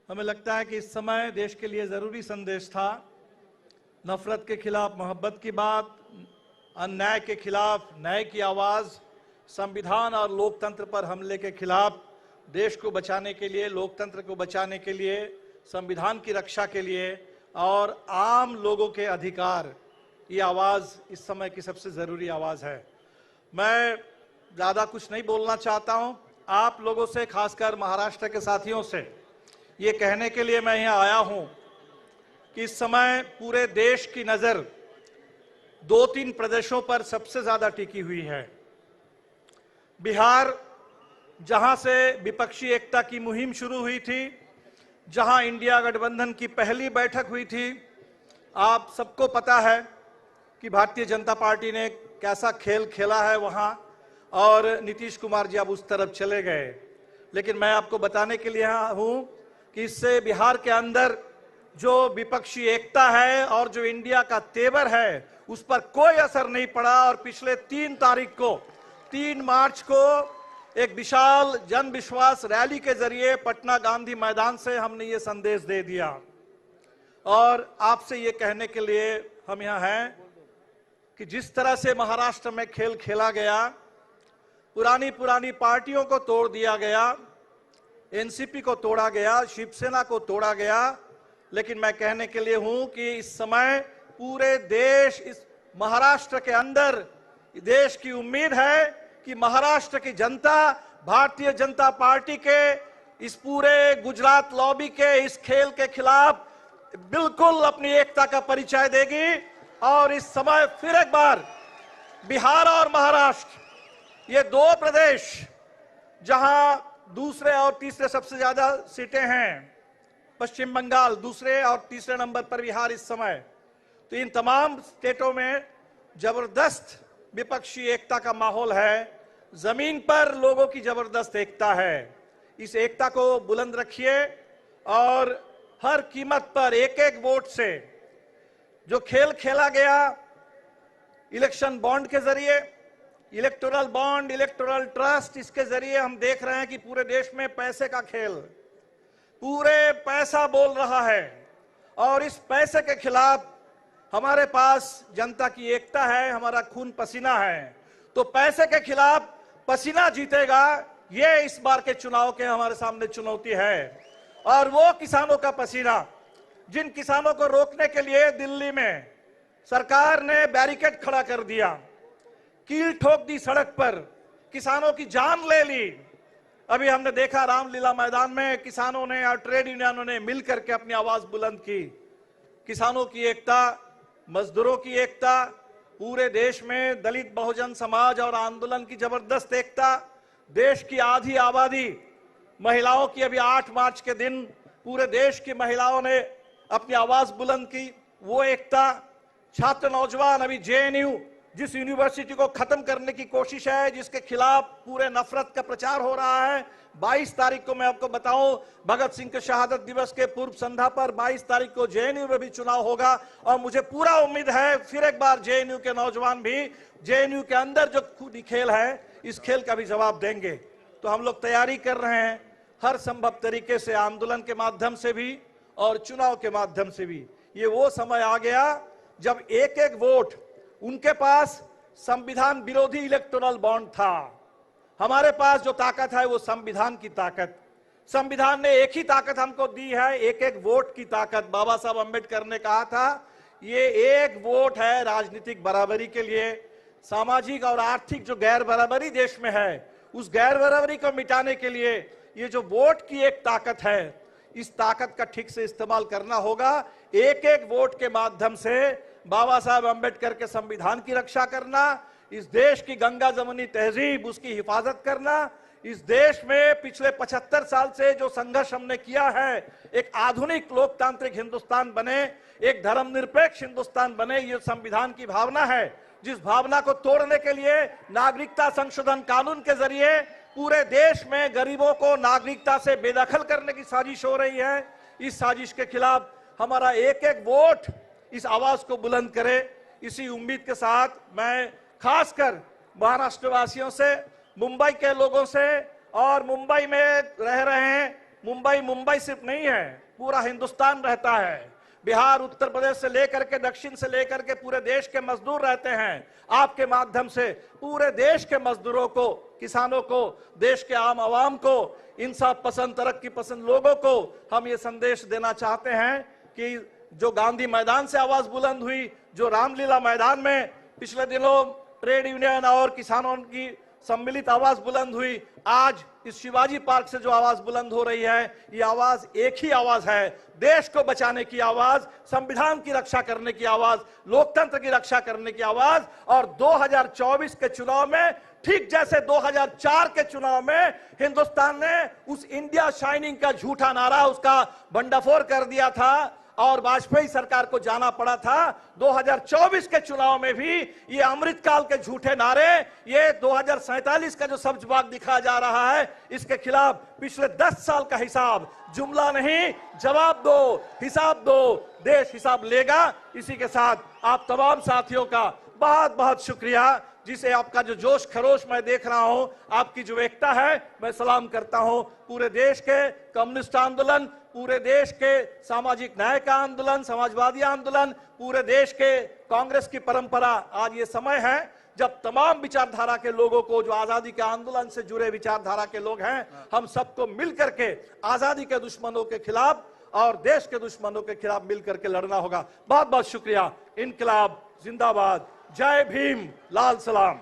हमें लगता है कि इस समय देश के लिए जरूरी संदेश था। नफरत के खिलाफ मोहब्बत की बात, अन्याय के खिलाफ न्याय की आवाज, संविधान और लोकतंत्र पर हमले के खिलाफ देश को बचाने के लिए, लोकतंत्र को बचाने के लिए, संविधान की रक्षा के लिए और आम लोगों के अधिकार, ये आवाज इस समय की सबसे जरूरी आवाज है। मैं ज्यादा कुछ नहीं बोलना चाहता हूं। आप लोगों से, खासकर महाराष्ट्र के साथियों से ये कहने के लिए मैं यहाँ आया हूं कि इस समय पूरे देश की नजर 2-3 प्रदेशों पर सबसे ज्यादा टिकी हुई है। बिहार, जहां से विपक्षी एकता की मुहिम शुरू हुई थी, जहां इंडिया गठबंधन की पहली बैठक हुई थी, आप सबको पता है कि भारतीय जनता पार्टी ने कैसा खेल खेला है वहां, और नीतीश कुमार जी अब उस तरफ चले गए। लेकिन मैं आपको बताने के लिए यहाँ हूं कि इससे बिहार के अंदर जो विपक्षी एकता है और जो इंडिया का तेवर है, उस पर कोई असर नहीं पड़ा। और पिछले 3 मार्च को एक विशाल जन विश्वास रैली के जरिए पटना गांधी मैदान से हमने ये संदेश दे दिया। और आपसे ये कहने के लिए हम यहाँ हैं कि जिस तरह से महाराष्ट्र में खेल खेला गया, पुरानी पार्टियों को तोड़ दिया गया, एनसीपी को तोड़ा गया, शिवसेना को तोड़ा गया, लेकिन मैं कहने के लिए हूं कि इस समय पूरे देश, इस महाराष्ट्र के अंदर देश की उम्मीद है कि महाराष्ट्र की जनता भारतीय जनता पार्टी के इस पूरे गुजरात लॉबी के इस खेल के खिलाफ बिल्कुल अपनी एकता का परिचय देगी। और इस समय फिर एक बार बिहार और महाराष्ट्र, ये 2 प्रदेश जहां दूसरे और तीसरे सबसे ज्यादा सीटें हैं, पश्चिम बंगाल दूसरे और तीसरे नंबर पर बिहार इस समय, तो इन तमाम स्टेटों में जबरदस्त विपक्षी एकता का माहौल है। जमीन पर लोगों की जबरदस्त एकता है। इस एकता को बुलंद रखिए और हर कीमत पर एक वोट से जो खेल खेला गया, इलेक्शन बॉन्ड के जरिए, इलेक्टोरल बॉन्ड, इलेक्टोरल ट्रस्ट, इसके जरिए हम देख रहे हैं कि पूरे देश में पैसे का खेल, पूरे पैसा बोल रहा है। और इस पैसे के खिलाफ हमारे पास जनता की एकता है, हमारा खून पसीना है। तो पैसे के खिलाफ पसीना जीतेगा, ये इस बार के चुनाव के हमारे सामने चुनौती है। और वो किसानों का पसीना, जिन किसानों को रोकने के लिए दिल्ली में सरकार ने बैरिकेड खड़ा कर दिया, कील ठोक दी सड़क पर, किसानों की जान ले ली। अभी हमने देखा रामलीला मैदान में किसानों ने और ट्रेड यूनियनों ने मिलकर के अपनी आवाज बुलंद की। किसानों की एकता, मजदूरों की एकता, पूरे देश में दलित बहुजन समाज और आंदोलन की जबरदस्त एकता, देश की आधी आबादी, महिलाओं की, अभी 8 मार्च के दिन पूरे देश की महिलाओं ने अपनी आवाज बुलंद की, वो एकता, छात्र नौजवान, अभी जेएनयू जिस यूनिवर्सिटी को खत्म करने की कोशिश है, जिसके खिलाफ पूरे नफरत का प्रचार हो रहा है। 22 तारीख को मैं आपको बताऊं, भगत सिंह के शहादत दिवस के पूर्व संध्या पर 22 तारीख को जेएनयू में भी चुनाव होगा। और मुझे पूरा उम्मीद है फिर एक बार जेएनयू के नौजवान भी जेएनयू के अंदर जो खूनी खेल है, इस खेल का भी जवाब देंगे। तो हम लोग तैयारी कर रहे हैं हर संभव तरीके से, आंदोलन के माध्यम से भी और चुनाव के माध्यम से भी। ये वो समय आ गया जब एक वोट, उनके पास संविधान विरोधी इलेक्टोरल बॉन्ड था, हमारे पास जो ताकत है वो संविधान की ताकत। संविधान ने एक ही ताकत हमको दी है, एक वोट की ताकत। बाबा साहब अंबेडकर ने कहा था, ये एक वोट है राजनीतिक बराबरी के लिए। सामाजिक और आर्थिक जो गैर बराबरी देश में है, उस गैर बराबरी को मिटाने के लिए ये जो वोट की एक ताकत है, इस ताकत का ठीक से इस्तेमाल करना होगा। एक वोट के माध्यम से बाबा साहब अंबेडकर के संविधान की रक्षा करना, इस देश की गंगा जमुनी तहजीब, उसकी हिफाजत करना, इस देश में पिछले 75 साल से जो संघर्ष हमने किया है, एक आधुनिक लोकतांत्रिक हिंदुस्तान बने, एक धर्मनिरपेक्ष हिंदुस्तान बने, ये संविधान की भावना है। जिस भावना को तोड़ने के लिए नागरिकता संशोधन कानून के जरिए पूरे देश में गरीबों को नागरिकता से बेदखल करने की साजिश हो रही है। इस साजिश के खिलाफ हमारा एक वोट इस आवाज को बुलंद करे। इसी उम्मीद के साथ मैं खासकर महाराष्ट्र वासियों से, मुंबई के लोगों से और मुंबई में रह रहे हैं मुंबई मुंबई सिर्फ नहीं है, पूरा हिंदुस्तान रहता है। बिहार, उत्तर प्रदेश से लेकर के दक्षिण से लेकर के पूरे देश के मजदूर रहते हैं। आपके माध्यम से पूरे देश के मजदूरों को, किसानों को, देश के आम आवाम को, इंसाफ पसंद, तरक्की पसंद लोगों को हम ये संदेश देना चाहते हैं कि जो गांधी मैदान से आवाज बुलंद हुई, जो रामलीला मैदान में पिछले दिनों ट्रेड यूनियन और किसानों की सम्मिलित आवाज बुलंद हुई, आज इस शिवाजी पार्क से जो आवाज बुलंद हो रही है, ये आवाज एक ही आवाज है, देश को बचाने की आवाज, संविधान की रक्षा करने की आवाज, लोकतंत्र की रक्षा करने की आवाज। और 2024 के चुनाव में ठीक जैसे 2004 के चुनाव में हिंदुस्तान ने उस इंडिया शाइनिंग का झूठा नारा, उसका भंडाफोड़ कर दिया था और वाजपेयी सरकार को जाना पड़ा था, 2024 के चुनाव में भी ये अमृतकाल के झूठे नारे, ये 2047 का जो सब्जबाग दिखाया जा रहा है, इसके खिलाफ पिछले 10 साल का हिसाब, जुमला नहीं जवाब दो, हिसाब दो, देश हिसाब लेगा। इसी के साथ आप तमाम साथियों का बहुत बहुत शुक्रिया, जिसे आपका जो जोश खरोश मैं देख रहा हूं, आपकी जो एकता है, मैं सलाम करता हूं। पूरे देश के कम्युनिस्ट आंदोलन, पूरे देश के सामाजिक न्याय का आंदोलन, समाजवादी आंदोलन, पूरे देश के कांग्रेस की परंपरा, आज ये समय है जब तमाम विचारधारा के लोगों को, जो आजादी के आंदोलन से जुड़े विचारधारा के लोग हैं, हम सबको मिलकर के आजादी के दुश्मनों के खिलाफ और देश के दुश्मनों के खिलाफ मिलकर के लड़ना होगा। बहुत बहुत शुक्रिया। इनकलाब जिंदाबाद, जय भीम, लाल सलाम।